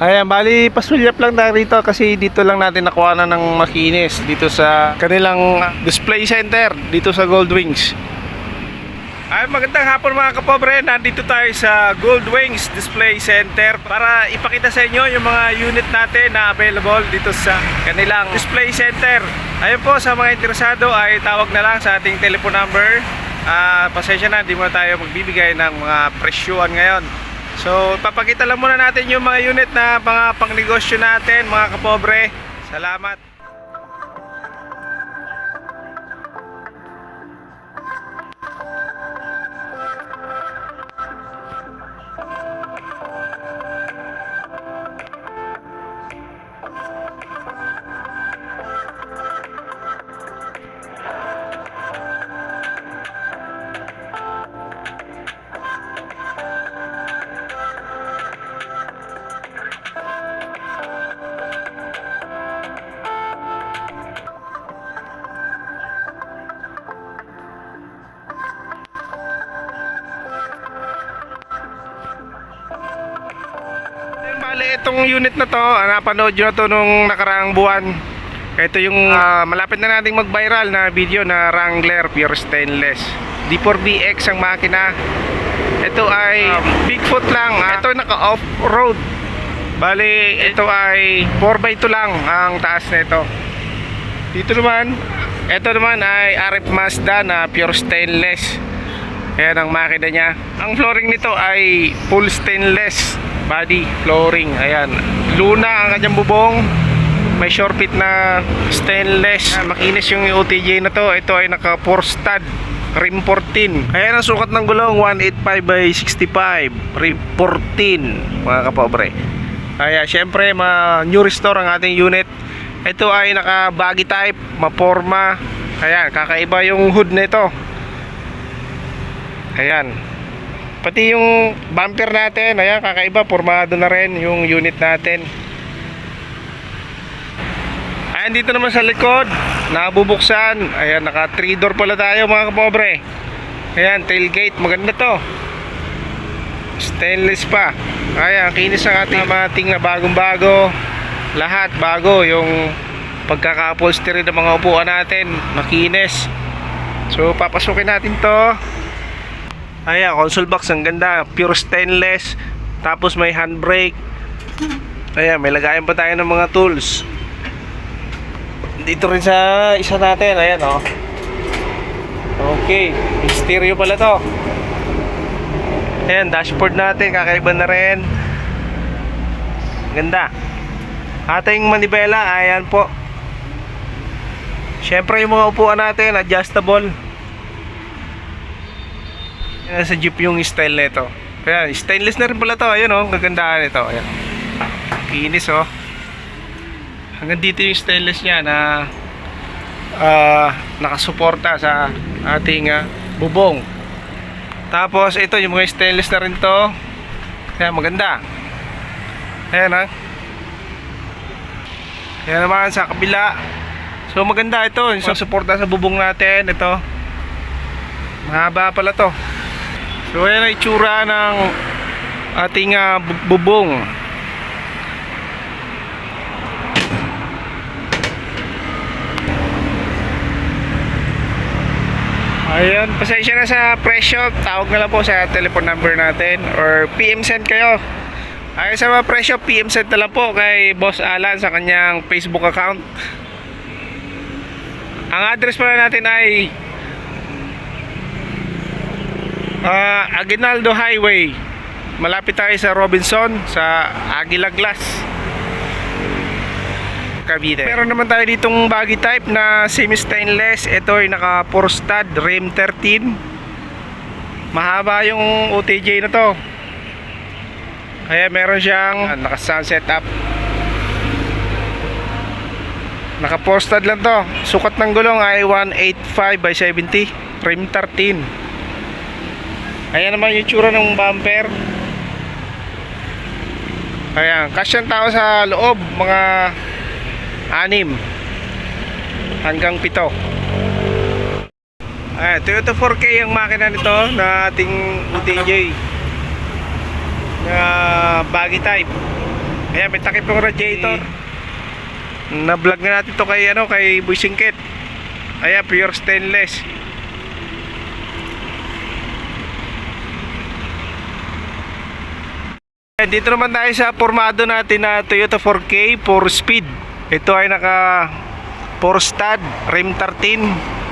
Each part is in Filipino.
Ayan, bali pasulyap lang tayo rito kasi dito lang natin nakuha na ng makinis dito sa kanilang display center dito sa Gold Wings. Ay, magandang hapon mga kapobre. Nandito tayo sa Gold Wings Display Center para ipakita sa inyo yung mga unit natin na available dito sa kanilang display center. Ayun po, sa mga interesado ay tawag na lang sa ating telephone number. Pasensya na, hindi mo tayo magbibigay ng mga presyuan ngayon. So, papakita lang muna natin yung mga unit na mga pangnegosyo natin mga kapobre. Salamat. Bale, itong unit na to, napanood nyo na to nung nakaraang buwan. Ito yung malapit na nating mag-viral na video na Wrangler Pure Stainless D4BX ang makina. Ito ay Bigfoot lang. Ito naka-off-road. Bale, ito ay 4x2 lang ang taas nito. Dito naman, ito naman ay RF Mazda na Pure Stainless. Ayan ang makina niya. Ang flooring nito ay full stainless body flooring. Ayan, Luna ang kanyang bubong. May short fit na stainless. Ayan, makinis yung OTJ na to. Ito ay naka 4 stud rim 14. Ayan ang sukat ng gulong, 185 by 65 rim 14 mga kapobre. Ayan, syempre new restore ang ating unit. Ito ay naka baggy type, maporma. Ayan, kakaiba yung hood nito. Ayan, pati yung bumper natin, ayan, kakaiba, formado na rin yung unit natin. Ayan, dito naman sa likod, nabubuksan. Ayan, naka 3 door pala tayo mga kapobre. Ayan, tailgate, maganda to. Stainless pa. Ayan, kinis ang ating na bagong bago. Lahat bago, yung pagkaka-upholstery ng mga upuan natin, makinis. So, papasukin natin to. Ayan, console box, ang ganda, pure stainless. Tapos may handbrake. Ayan, may lagayan pa tayo ng mga tools. Dito rin sa isa natin, ayan oh. Okay, stereo pala to. Ayan, dashboard natin, kakaiba na rin. Ganda. Ating manibela, ayan po. Syempre yung mga upuan natin, adjustable. Sa jeep yung style nito. Ayan, stainless na rin pala to. Ayun oh, gagandahan nito. Ayan, kinis oh. Hanggang dito yung stainless niya na nakasuporta sa ating bubong. Tapos ito yung mga stainless na rin to. Ayan, maganda. Ayan ha. Ayan naman sa kabila. So maganda ito, yung suporta sa bubong natin. Ito, mahaba pala to. So ayan ang itsura ng ating bubong. Ayan, pasensya na sa presyo. Tawag na lang po sa telephone number natin or PM send kayo. Ayan, sa mga presyo, PM send na lang po kay Boss Alan sa kanyang Facebook account. Ang address pala natin ay Aguinaldo Highway. Malapit tayo sa Robinson, sa Aguila Glass, Cavite. Meron naman tayo ditong baggy type na semi-stainless. Ito ay naka 4 stud rim 13. Mahaba yung OTJ na to. Kaya meron siyang naka sunset up. Naka 4 stud lang to. Sukat ng gulong ay 185 by 70 rim 13. Ayan naman yung tsura ng bumper. Ayan, kasyang tao sa loob, mga 6 hanggang 7. Ayan, Toyota 4K ang makina nito na ating UTJ na baggy type. Ayan, may takip yung radiator. Na-vlog na natin to kay kay Boy Singkit. Ayan, pure stainless. Ayan, dito naman tayo sa formado natin na Toyota 4K 4-speed. Ito ay naka 4-stud rim 13.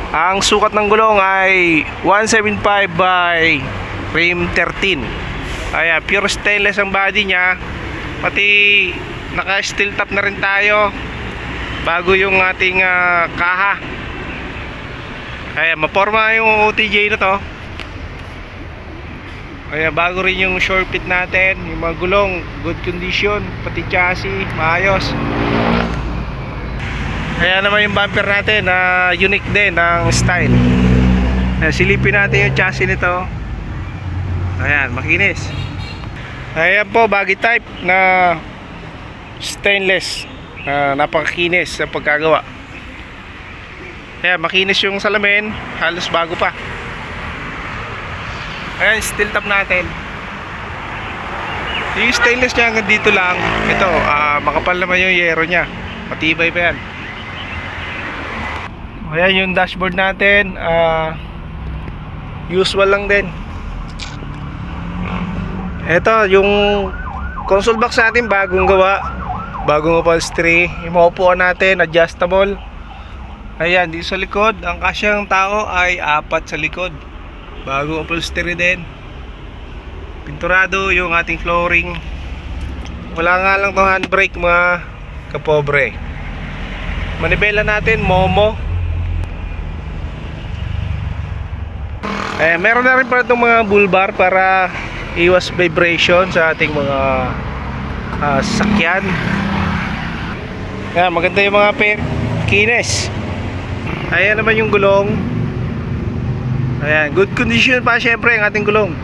Ang sukat ng gulong ay 175 by rim 13. Ayan, pure stainless ang body niya. Pati naka steel top na rin tayo. Bago yung ating kaha. Ayan, maporma yung OTJ na to. Ayan, bago rin yung short pit natin. Yung mga gulong, good condition. Pati chassis, maayos. Ayan naman yung bumper natin na unique din ng style. Ayan, silipin natin yung chassis nito. Ayan, makinis. Ayan po, baggy type na stainless. Napakakinis sa pagkagawa. Ayan, makinis yung salamin. Halos bago pa. Ayan, steel top natin. Yung stainless niya hanggang dito lang. Ito, makapal naman yung yero niya. Matibay pa yan. Ayan yung dashboard natin. Usual lang din. Ito yung console box natin, bagong gawa, bagong upholstery. Yung mga upuan natin adjustable. Ayan, dito sa likod ang kasyang tao ay 4 sa likod. Bagong upholstery din. Pinturado yung ating flooring. Wala nga lang tong handbrake mga kapobre. Manibela natin Momo. Meron na rin pala itong mga bull bar para iwas vibration sa ating mga sakyan. Ayan, maganda yung mga kinis. Ayan naman yung gulong. Ayan, good condition pa syempre ang ating gulong.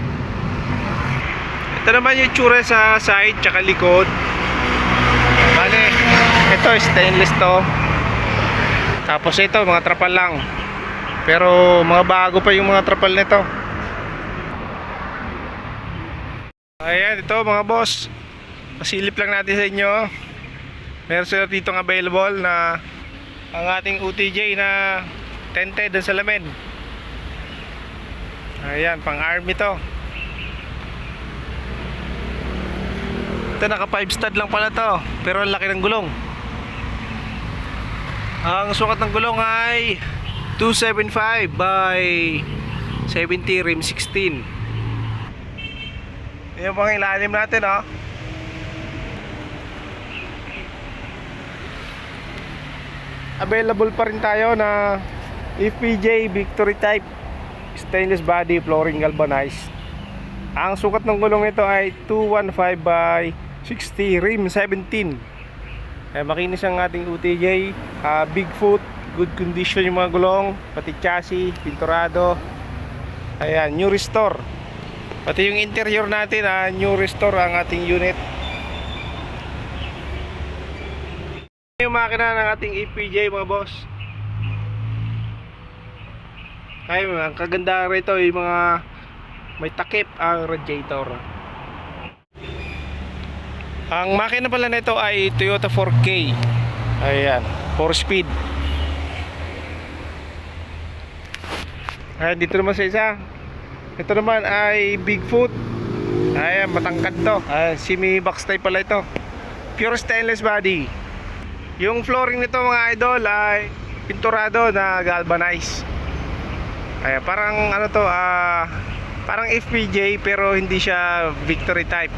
Ito naman yung tsura sa side tsaka likod. Bale, ito stainless to. Tapos ito mga trapal lang. Pero mga bago pa yung mga trapal nito. Ayan, ito mga boss, pasilip lang natin sa inyo. Meron sila dito available na ang ating OTJ na tinted sa salamin. Ayan, pang army to. Ito naka 5 stud lang pala to, pero ang laki ng gulong. Ang sukat ng gulong ay 275 by 70 rim 16. Yung mga ilalim natin, oh. Available pa rin tayo na FPJ Victory type stainless body flooring galvanized. Ang sukat ng gulong nito ay 215 by 60 rim 17. Makinis ang ating OTJ. Bigfoot, good condition yung mga gulong, pati chassis, pinturado. Ayan, new restore. Pati yung interior natin, new restore ang ating unit. Yung makina ng ating EPJ mga boss. Ay, ang kagandahan rito yung mga may takip ang radiator. Ang makina pala nito ay Toyota 4K. Ayan, 4-speed. Ayan, dito naman sa isa. Ito naman ay Bigfoot. Ayan, matangkad to. Semi box type pala ito. Pure stainless body. Yung flooring nito mga idol ay pinturado na galvanized. Ayan, parang ano to, parang FPJ pero hindi siya Victory type.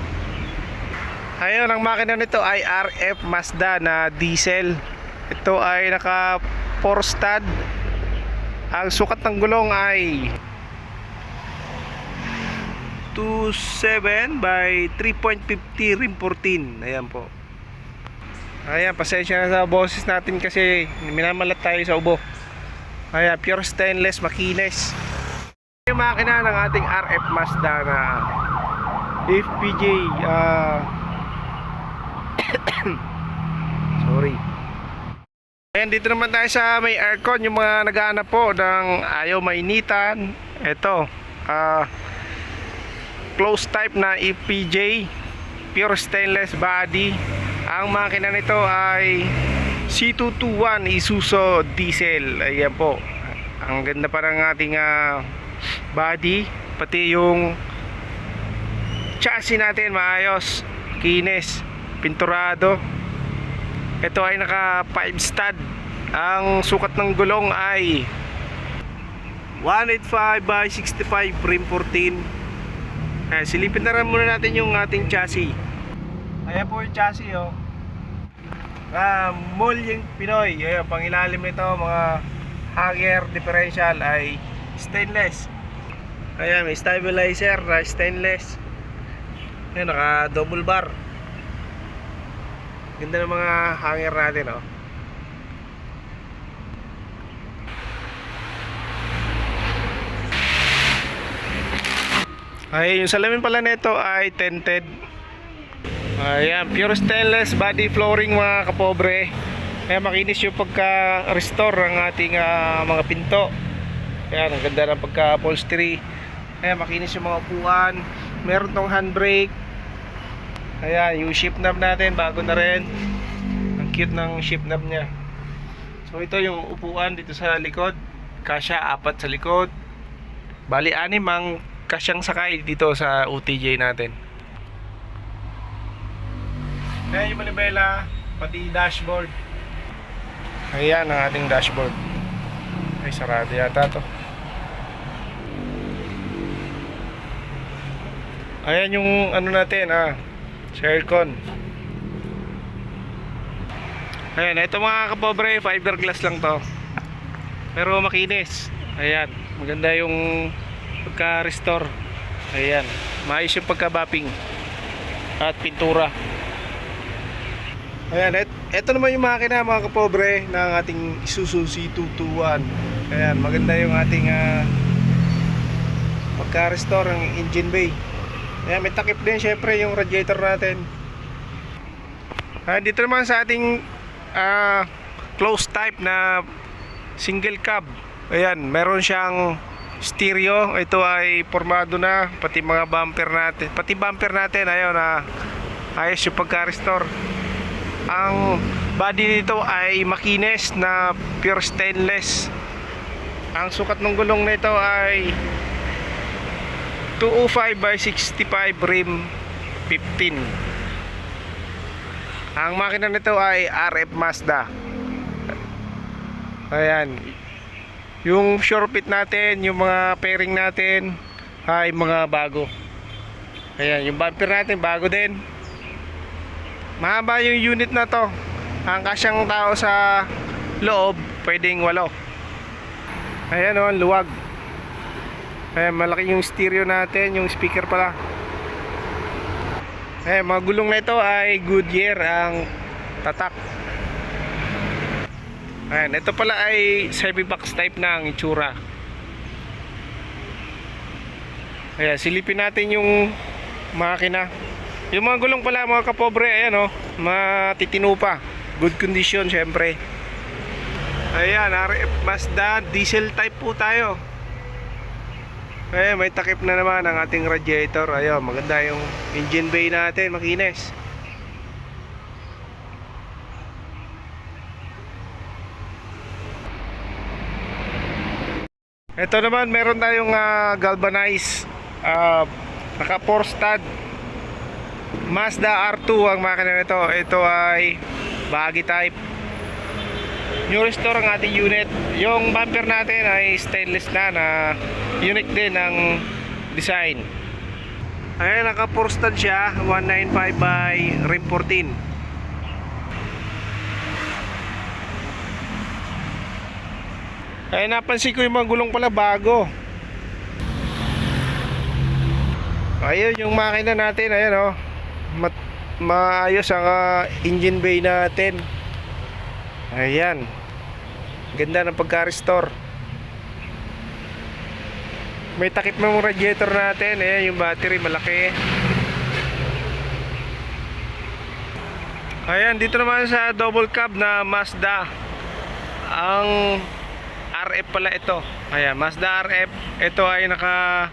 Ayun, ang makina nito ay RF Mazda na diesel. Ito ay naka 4 stud. Ang sukat ng gulong ay 27 by 3.50 rim 14. Ayan po. Ayan, pasensya na sa boses natin kasi minamalat tayo sa ubo. Ayan, pure stainless, makinis. Yung makina ng ating RF Mazda na FPJ sorry. Ayan, dito naman tayo sa may aircon. Yung mga naghahanap po ng ayaw mainitan, ito close type na EPJ, pure stainless body, Ang makina nito ay C221 Isuzu diesel. Ayan po. Ang ganda pa ng ating body, pati yung chassis natin maayos, kinis, pinturado. Ito ay naka 5 stud. Ang sukat ng gulong ay 185 by 65 rim 14. Silipin na rin muna natin yung ating chassis. Ayan po yung chassis, oh. Muling Pinoy. Ayan, pang ilalim nito, mga hanger differential ay stainless. Ayan, may stabilizer na stainless. Ayan, naka double bar. Ganda ng mga hanger natin, oh. Ay, yung salamin pala nito ay tinted. Ayan, pure stainless body flooring mga kapobre. Ayan, makinis yung pagka-restore ng ating mga pinto. Ayan, ang ganda ng pagka-upholstery. Ayan, makinis yung mga upuan. Meron tong handbrake. Ayan, yung shift knob natin, bago na rin. Ang cute ng shift knob nya. So ito yung upuan dito sa likod. Kasya, 4 sa likod. Bali, 6 ang kasyang sakay dito sa UTJ natin. Ayan yung manibela, pati dashboard. Ayan ang ating dashboard. Ay, sarado yata to. Ayan yung ano natin, aircon. Ayan, ito mga kapobre, fiberglass lang to, pero makinis. Ayan, maganda yung pagka-restore. Ayan, maayos yung pagka-bapping at pintura. Ayan, ito naman yung makina mga kapobre ng ating Isuzu C221. Ayan, maganda yung ating pagka-restore ng engine bay. Ayan, may takip din syempre yung radiator natin. Dito naman sa ating closed type na single cab. Ayan, meron siyang stereo. Ito ay formado na, pati mga bumper natin. Pati bumper natin, ayaw na ayos yung pagka-restore. Ang body nito ay makinis na pure stainless. Ang sukat ng gulong nito ay 205 by 65 rim 15. Ang makina nito ay RF Mazda. Ayan, yung shore pit natin, yung mga fairing natin ay mga bago. Ayan, yung bumper natin bago din. Mahaba yung unit na to. Ang kasyang tao sa loob, pwedeng 8. Ayan, oh, luwag. Ayan, malaki yung stereo natin, yung speaker pala. Ayan, mga gulong na ito ay Goodyear ang tatak. Ayan, ito pala ay semi-box type na ang itsura. Ayan, silipin natin yung makina. Yung mga gulong pala mga kapobre, ayan, oh, matitino pa. Good condition syempre. Ayan, RF Mazda diesel type po tayo. Ayan, may takip na naman ang ating radiator. Ayan, maganda yung engine bay natin, makinis. Ito naman, meron tayong galvanized naka 4 stud Mazda R2 ang makina nito. Ito ay baggy type. New restore ang ating unit. Yung bumper natin ay stainless na unique din ang design. Ayan, naka 4 stud siya, 195 by rim 14. Ayan, napansin ko yung mga gulong pala bago. Ayun yung makina natin, ayan, oh. Maayos ang engine bay natin. Ayan, ganda ng pagka-restore. May takip ng radiator natin. Ayan yung battery, malaki. Ayan, dito naman sa double cab na Mazda, ang RF pala ito. Ayan, Mazda RF. Ito ay naka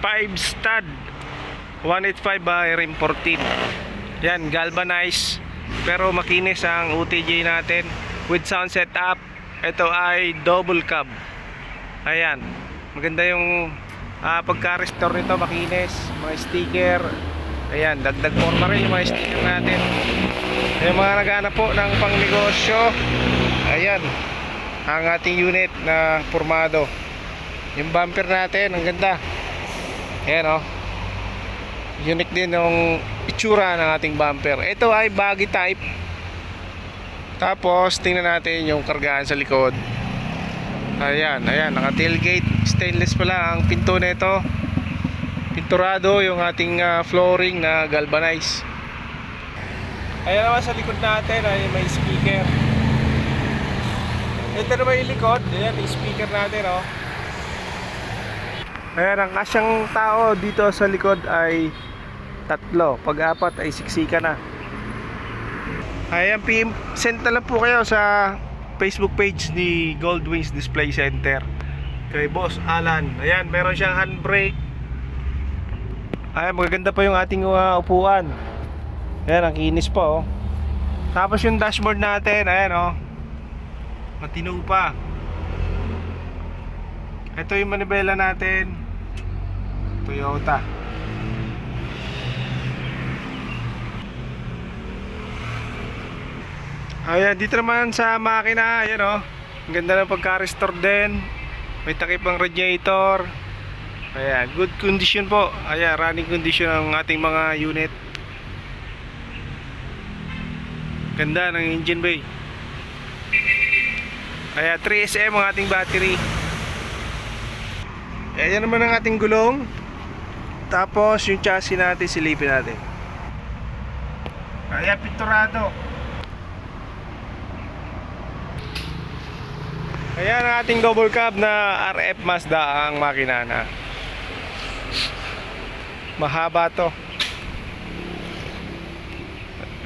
5 stud, 185 by rim 14. Yan, galvanized. Pero makinis ang UTJ natin. With sound setup. Ito ay double cab. Ayan. Maganda yung pagka-restore nito, makinis. Mga sticker. Ayan, dagdag forma rin yung mga sticker natin. Yung mga naghahanap po ng pangnegosyo. Ayan. Ang ating unit na formado. Yung bumper natin, ang ganda. Ayan, oh. Unique din yung itsura ng ating bumper. Ito ay baggy type. Tapos tingnan natin yung kargaan sa likod. Ayan, ayan, naka tailgate. Stainless pala ang pinto nito. Pinturado yung ating flooring na galvanized. Ayan naman sa likod natin ay may speaker. Ito naman yung likod. Ayan yung speaker natin, oh. Ayan, ang kasyang tao dito sa likod ay 3. Pag 4 ay siksika na. Ayan, send na lang po kayo sa Facebook page ni Goldwings Display Center kay Boss Alan. Ayan, meron siyang handbrake. Ayan, magaganda pa yung ating upuan. Ayan, ang kinis pa, oh. Tapos yung dashboard natin, ayan, oh. Matino pa. Ito yung manibela natin, Toyota. Ayan, dito naman sa makina, ayan, oh. Ang ganda ng pagka-restore din. May takip ang radiator. Ayan, good condition po. Ayan, running condition ang ating mga unit. Ganda ng engine bay. Ayan, 3SM ang ating battery. Ayan naman ang ating gulong. Tapos yung chassis natin, silipin natin. Ayan, pinturado. Ayan ang ating double cab na RF Mazda ang makina na. Mahaba to.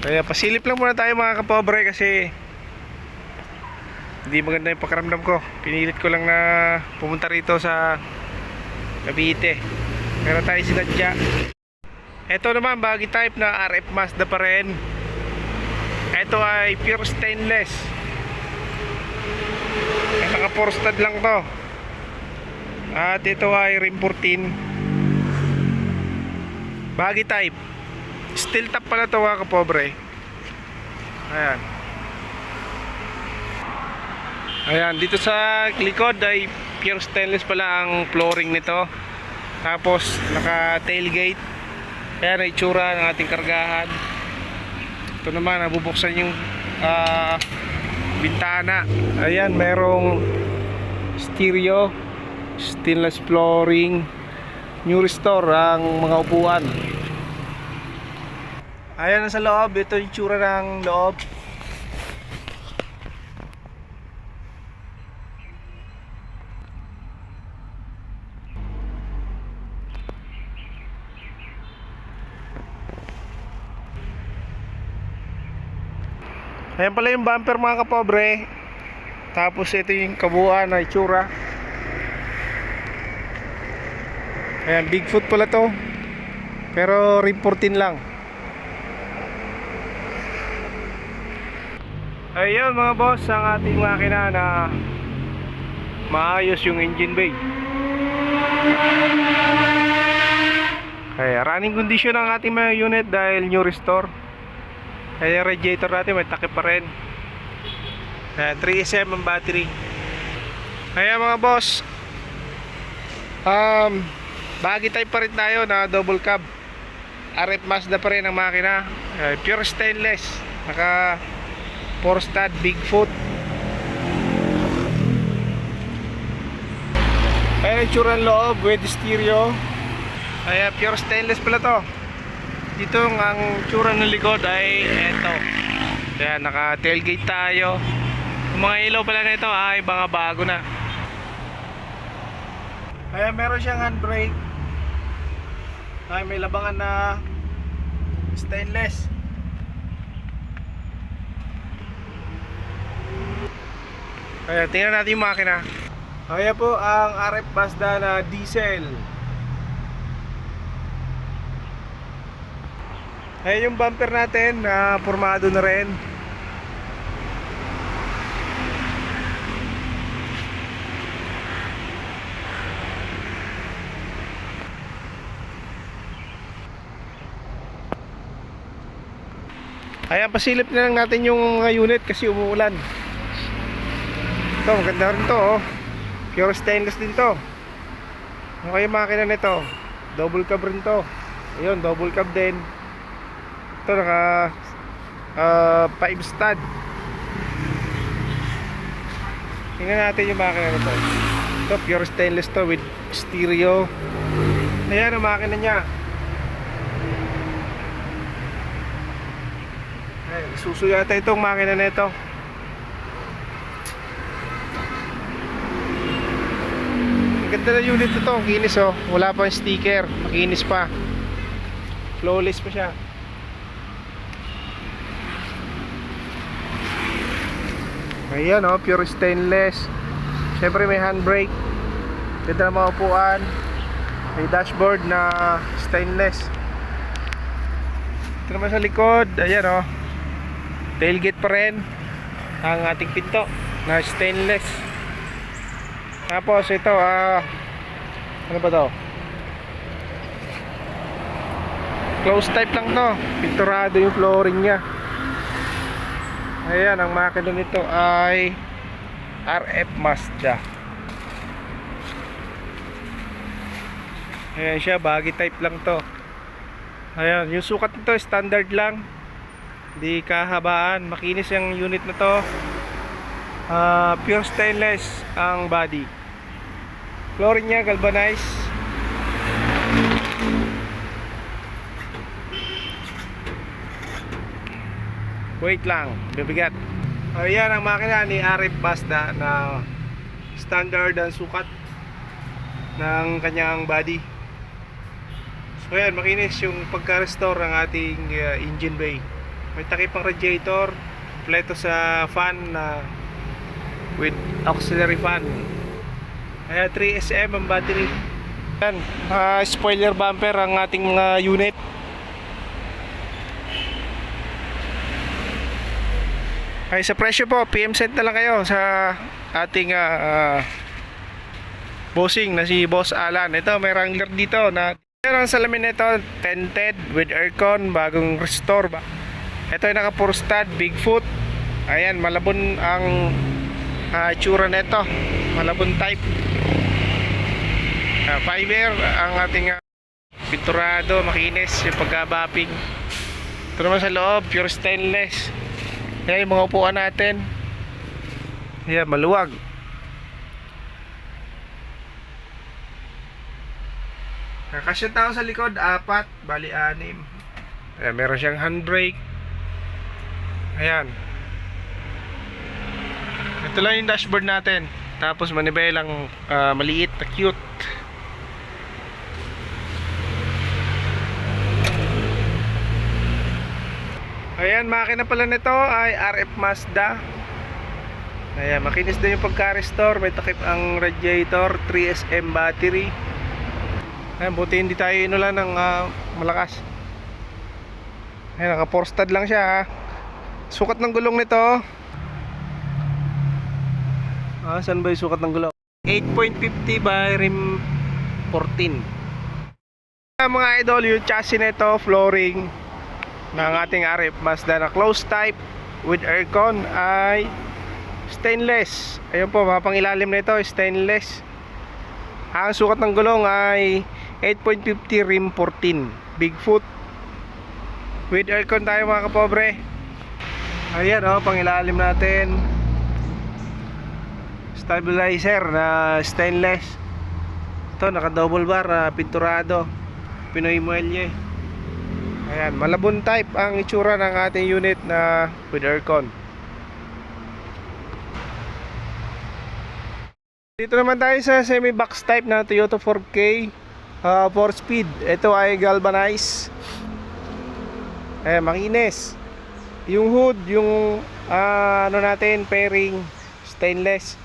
Kaya pasilip lang muna tayo mga kapobre kasi hindi maganda yung pakiramdam ko. Pinilit ko lang na pumunta rito sa Cavite. Pero tayo sinadya. Ito naman baggy type na RF Mazda pa rin. Ito ay pure stainless. Naka 4 stud lang to. At ito ay rim 14. Baggy type. Steel top pala to mga kapobre. Ayan. Ayan, dito sa likod ay pure stainless pala ang flooring nito. Tapos naka tailgate. Ayan ang itsura ng ating kargahan. Ito naman, nabubuksan yung bintana. Ayan, merong stereo, stainless flooring, new restore ang mga upuan. Ayan na sa loob, ito yung tsura ng loob. Ayan pala yung bumper mga kapobre. Tapos ito yung kabuuan na itsura. Ayan, Bigfoot pala to. Pero rim 14 lang. Ayun mga boss, ang ating makina na maayos yung engine bay. Kaya running condition ang ating mga unit dahil new restore. Kaya radiator natin may takip pa rin. 3SM ang battery. Kaya mga boss, baggy type pa rin tayo na double cab. RF Mazda pa rin ang makina. Pure stainless. Naka 4 stud Bigfoot. Ayan ang tsura ng loob with stereo. Kaya pure stainless pala to. Dito ang tsura ng likod ay eto. Kaya naka tailgate tayo. Yung mga ilaw pala nito ay mga bago na. Kaya meron siyang handbrake. Ay may labangan na stainless. Kaya tingnan natin yung makina. Kaya po ang RF Mazda na diesel. Ayan yung bumper natin na formado na rin. Ayan, pasilip na lang natin yung mga unit kasi umuulan. Ito, maganda rin to, oh. Pure stainless din to. Okay yung makina nito. Double cab rin to. Ayun, double cab din. Ito, naka 5 stud. Tingnan natin yung makina nito. Ito, pure stainless to with stereo. Ayan ang makina niya. Isuso yata itong makina na ito. Ang ganda na unit ito. Ang kinis, oh. Wala pa yung sticker. Makinis pa. Flawless pa siya. Ayan, oh. Pure stainless. Siyempre may handbrake. Ganda na mga upuan. May dashboard na stainless. Ito naman sa likod. Ayan, oh. Tailgate pa rin ang ating pinto na stainless. Tapos ito ano ba to? Close type lang to. Pinturado yung flooring nya. Ayan, ang makina nito ay RF Mazda. Ayan siya, baggy type lang to. Ayan, yung sukat nito standard lang. Di kahabaan, makinis yung unit na to. Pure stainless ang body. Flooring nya galvanized. Wait lang, bibigat. Ayan ang makina ni RF Mazda na standard ang sukat ng kanyang body. So ayan, makinis yung pagka-restore ng ating engine bay. May takip pang radiator, kompleto sa fan with auxiliary fan. Kaya 3SM ang battery. Yan, spoiler bumper ang ating mga unit. Ay, sa presyo po, PM set na lang kayo sa ating bossing na si Boss Alan. Ito, may Wrangler dito na meron ang salamin nito, tinted with aircon, bagong restore ba. Ito ay naka 4 stud, Bigfoot. Ayan, malabon ang itsura nito. Malabon type. Fiber ang ating pinturado, makinis yung pagka-bapping. Ito naman sa loob, pure stainless. Ayan yung mga upuan natin. Ayan, maluwag. Kakasya tao sa likod, 4, bali 6. Ayan, meron siyang handbrake. Ayan. Ito lang yung dashboard natin. Tapos manibelang maliit na cute. Ayan, makina pala nito ay RF Mazda. Ayan, makinis din yung pagka-restore. May takip ang radiator, 3SM battery. Ayan, buti hindi tayo inulan ng malakas. Ayan, naka 4 stud lang siya, ha. Sukat ng gulong nito. Saan ba yung sukat ng gulong? 8.50 by rim 14. Mga idol, yung chassis nito, flooring ng ating RF Mazda na close type with aircon ay stainless. Ayun po, mga pangilalim nito, stainless. Ang sukat ng gulong ay 8.50 rim 14. Bigfoot. With aircon tayo mga kapobre. Ayan, oh, pangilalim natin. Stabilizer na stainless. Ito, naka double bar, pinturado, Pinoy muelye. Ayan, malabon type ang itsura ng ating unit na with aircon. Dito naman tayo sa semi-box type na Toyota 4K 4-speed. Ito ay galvanized. Ayan, makinis. Yung hood, yung ano natin, fairing, stainless.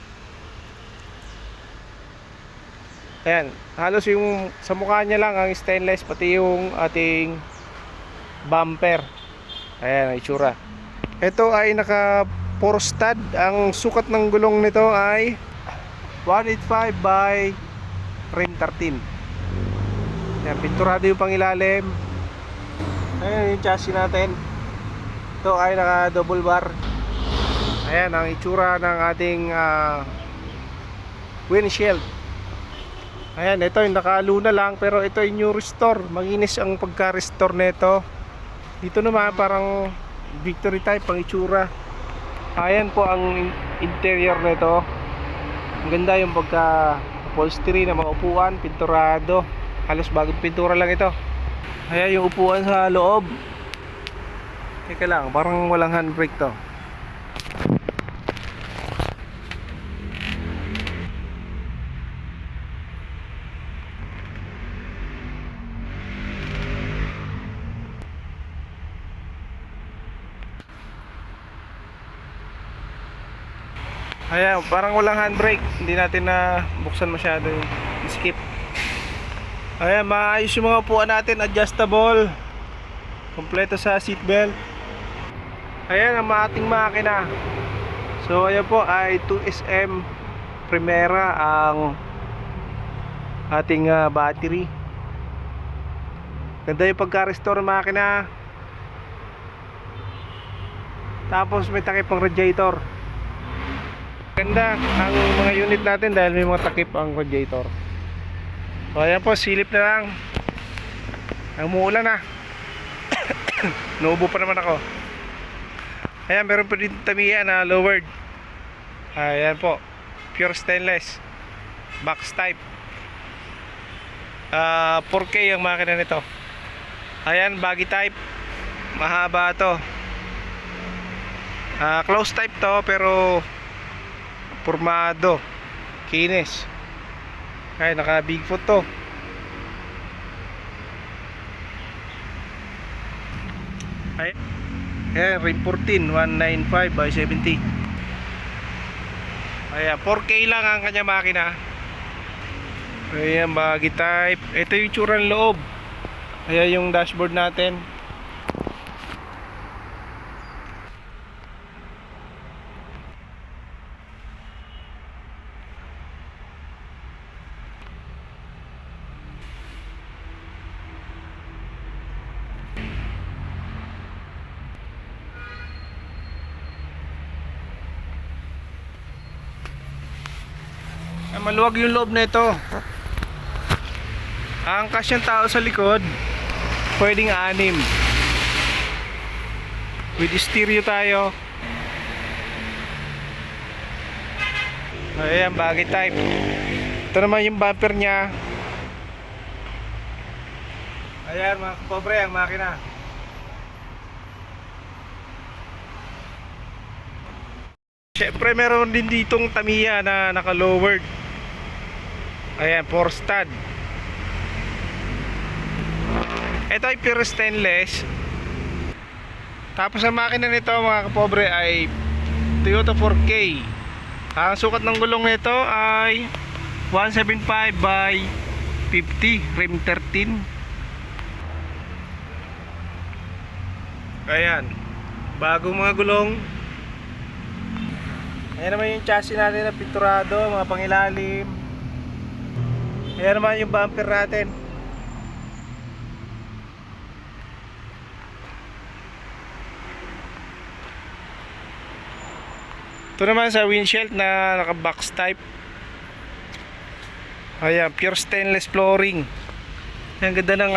Ayan, halos yung sa mukha niya lang ang stainless, pati yung ating bumper. Ayan ang itsura. Ito ay naka 4 stud. Ang sukat ng gulong nito ay 185 by rim 13. Ayan, pinturado yung pangilalim. Ayan yung chassis natin. Ito ay naka double bar. Ayan ang itsura ng ating windshield. Ayan, ito yung nakaluna lang, pero ito yung new restore. Maginis ang pagka-restore nito. Dito naman parang victory type ang itsura. Ayan po ang interior nito. Ang ganda yung pagka upholstery ng mga upuan, pinturado. Halos bagong pintura lang ito. Ayan yung upuan sa loob. Teka lang, parang walang handbrake to. Ayan, parang walang handbrake. Hindi natin na buksan masyado yung skip. Ayan, maayos yung mga upuan natin. Adjustable. Kompleto sa seatbelt. Ayan ang ating makina. So ayan po ay 2SM Primera ang ating battery. Ganda yung pagka-restore ng makina. Tapos may takip ang radiator. Ganda ang mga unit natin dahil may mga takip ang radiator. So ayan po, silip na lang. Ang umuulan na. Naubo pa naman ako. Ayan, meron pa din tamiya na lowered. Ayan po, pure stainless box type. 4K ang makina nito. Ayan, baggy type. Mahaba to. Close type to pero formado, kinis. Ay, naka Bigfoot to. Ay, ayan, rim 14 195 by 70. Ayan, 4K lang ang kanya makina. Ayan, baggy type. Ito yung tsura ng loob. Ayan yung dashboard natin. Maluwag yung loob nito. Ang kasyang tao sa likod pwedeng 6. With stereo tayo. Ayan, baggy type. Ito naman yung bumper nya. Ayan mga kapobre ang makina. Siyempre meron din ditong tamiya na naka-lowered. Ayan, 4 stud. Ito ay pure stainless. Tapos ang makina nito mga kapobre ay Toyota 4K. Ang sukat ng gulong nito ay 175 by 50 rim 13. Ayan, bagong mga gulong. Ayan naman yung chassis natin na pinturado, mga pangilalim. Ayan naman yung bumper natin. Ito naman sa windshield na naka box type. Ayan, pure stainless flooring. Ang ganda ng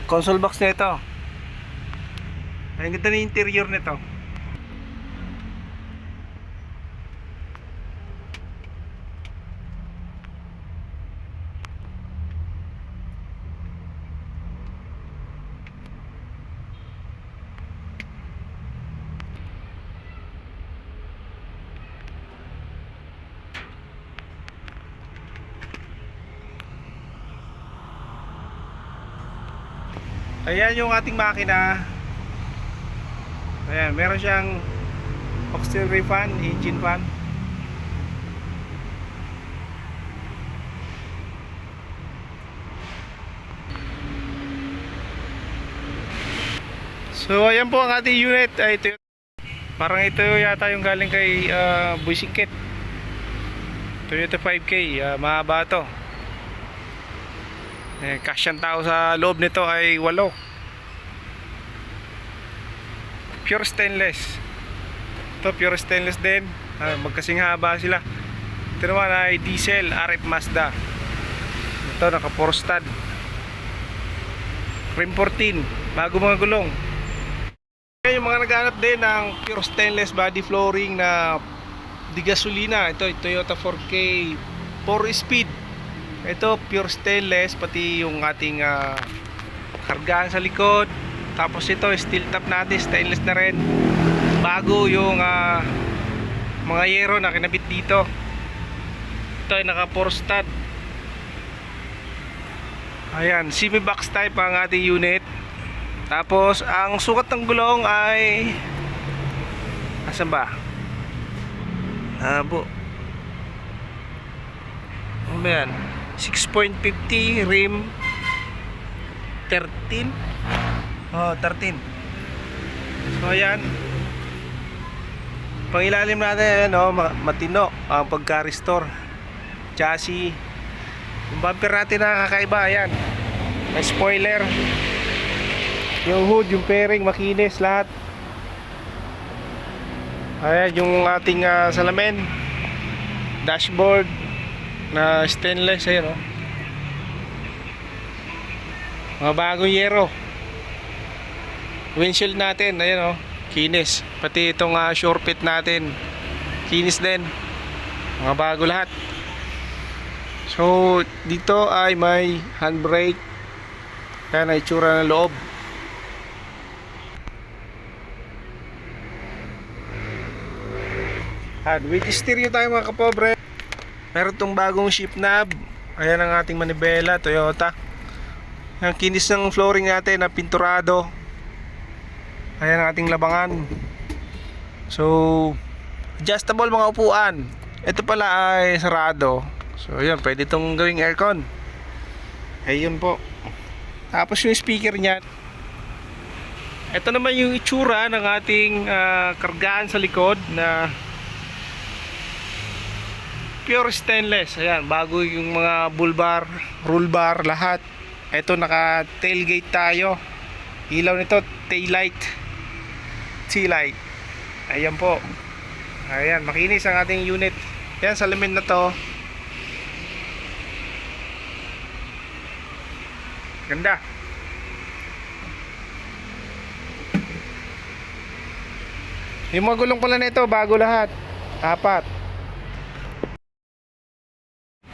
console box nito. Ang ganda ng interior nito. Ayan yung ating makina. Ayan, meron siyang auxiliary fan, engine fan. So ayan po ang ating unit. Ay, ito, parang ito yata yung galing kay Buisingkit. Toyota 5K, mahaba to. Cash ang tao sa loob nito ay 8. Pure stainless. Ito pure stainless din. Magkasing haba sila. Ito naman ay diesel RF Mazda. Ito naka 4 stud. Rim 14, bago mga gulong. Yung mga naghanap din ng pure stainless body flooring na di gasolina, ito Toyota 4K 4 speed. Ito pure stainless, pati yung ating kargaan sa likod. Tapos ito steel top natin, stainless na rin. Bago yung mga yero na kinabit dito. Ito ay naka 4 stud. Ayan, semi-box type ang ating unit. Tapos ang sukat ng gulong ay asan ba? Ano ba yan? 6.50 rim 13. 13. So ayan, pangilalim natin, ayan, matino ang pagka-restore. Chassis, yung bumper natin na kakaiba, ayan, may spoiler. Yung hood, yung fairing, makinis lahat. Ayan yung ating salamin. Dashboard na stainless, ayan o. Mga bagong yero. Windshield natin, ayan o, kinis. Pati itong shore pit natin, kinis din. Mga bago lahat. So dito ay may handbrake. Ayan ay itsura ng loob. With stereo tayo mga kapobre. Meron tong bagong shift knob. Ayan ang ating manibela, Toyota. Ang kinis ng flooring natin na pinturado. Ayan ang ating labangan. So adjustable mga upuan. Ito pala ay sarado. So yun, pwede itong gawing aircon. Ayun po. Tapos yung speaker niya. Ito naman yung itsura ng ating kargaan sa likod na pure stainless. Ayan, bago yung mga bull bar, roll bar, lahat. Ito naka tailgate tayo. Ilaw nito, taillight, T-light. Ayan po. Ayan, makinis ang ating unit. Ayan, salamin na to. Ganda. Yung mga gulong pala nito, bago lahat. 4.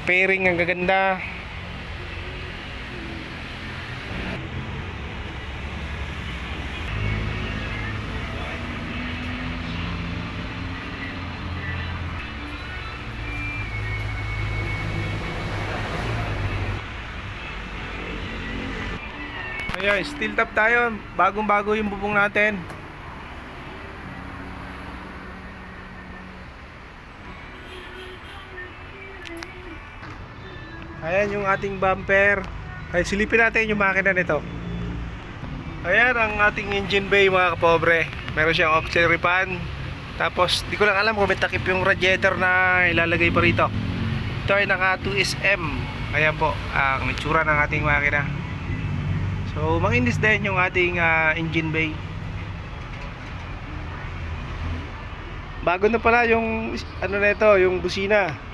Pairing ang gaganda. Ayan, steel top tayo. Bagong bago yung bubong natin. Ayan yung ating bumper. Ay, silipin natin yung makina nito. Ayan ang ating engine bay mga kapobre. Meron siyang auxiliary fan. Tapos di ko lang alam kung may takip yung radiator na ilalagay pa rito. Ito ay naka 2SM. Ayan po ang itsura ng ating makina. So manginis din yung ating engine bay. Bago na pala yung ano na ito, yung busina.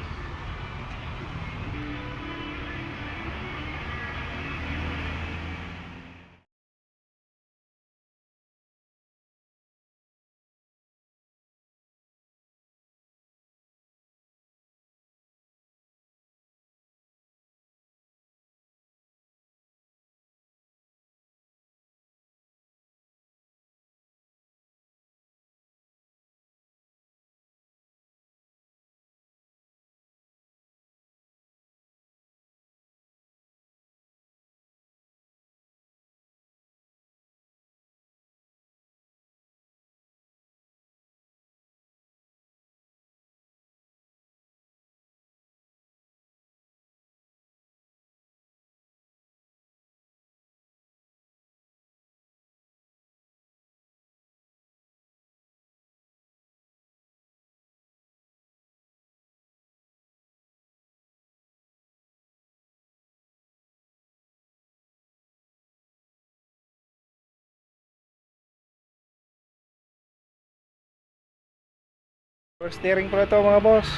Power steering pala ito mga boss.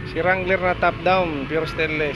Si Wrangler na top down, pure stainless.